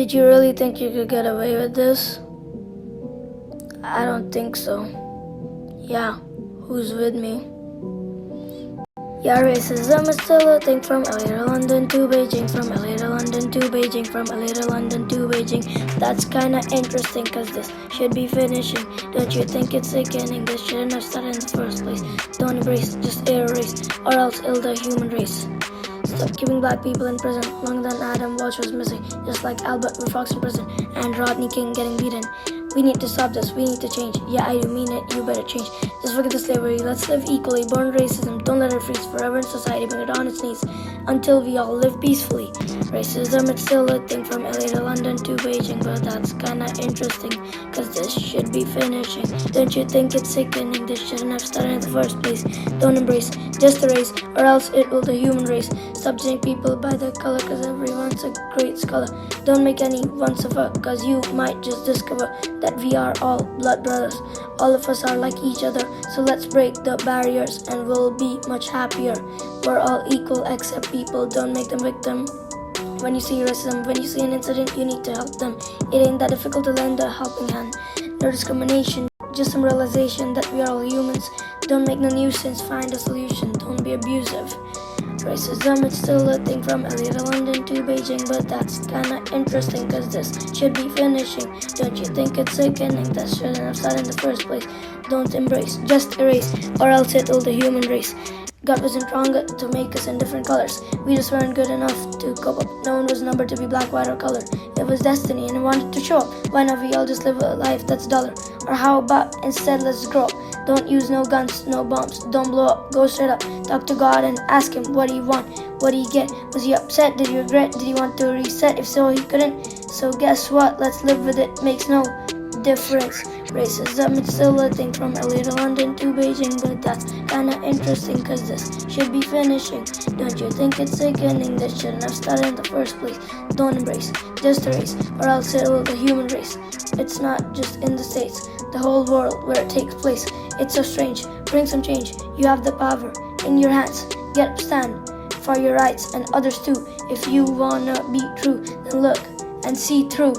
Did you really think you could get away with this? I don't think so. Yeah, who's with me? Yeah, racism is still a thing from LA to London to Beijing, from LA to London to Beijing, from LA to London to Beijing. That's kinda interesting, cause this should be finishing. Don't you think it's sickening? This shouldn't have started in the first place. Don't embrace, just erase, or else ill the human race. Stop keeping black people in prison longer than Adam Walsh was missing, just like Albert Fox in prison and Rodney King getting beaten. We need to stop this, we need to change. Yeah, I do mean it, you better change. Just forget the slavery, let's live equally. Burn racism, don't let it freeze forever in society. Bring it on its knees until we all live peacefully. Racism, it's still a thing from LA to London to Beijing, but that's kinda interesting, cause this should be finishing. Don't you think it's sickening? This shouldn't have started in the first place. Don't embrace, just erase, or else it will the human race. Stop judging people by their color, cause everyone's a great scholar. Don't make anyone suffer, cause you might just discover that we are all blood brothers. All of us are like each other, so let's break the barriers and we'll be much happier. We're all equal except people, don't make them victim. When you see racism, when you see an incident, you need to help them. It ain't that difficult to lend a helping hand. No discrimination, just some realization that we are all humans. Don't make no nuisance, find a solution, don't be abusive. Racism, it's still a thing from LA to London to Beijing, but that's kinda interesting, cause this should be finishing. Don't you think it's sickening? That shouldn't have started in the first place. Don't embrace, just erase, or else it will the human race. God wasn't wrong to make us in different colors. We just weren't good enough to cope up. No one was numbered to be black, white, or color. It was destiny and it wanted to show up. Why not we all just live a life that's duller? Or how about instead let's grow up? Don't use no guns, no bombs, don't blow up. Go straight up, talk to God and ask him what do you want, what do you get? Was he upset? Did he regret? Did he want to reset? If so, he couldn't. So guess what? Let's live with it. Makes no difference. Racism, it's still a thing from LA to London to Beijing, but that's kinda interesting, cause this should be finishing. Don't you think it's sickening? This shouldn't have started in the first place. Don't embrace, just erase, or else it will the human race. It's not just in the States, the whole world where it takes place. It's so strange, bring some change. You have the power in your hands. Get up, stand for your rights and others too. If you wanna be true, then look and see through.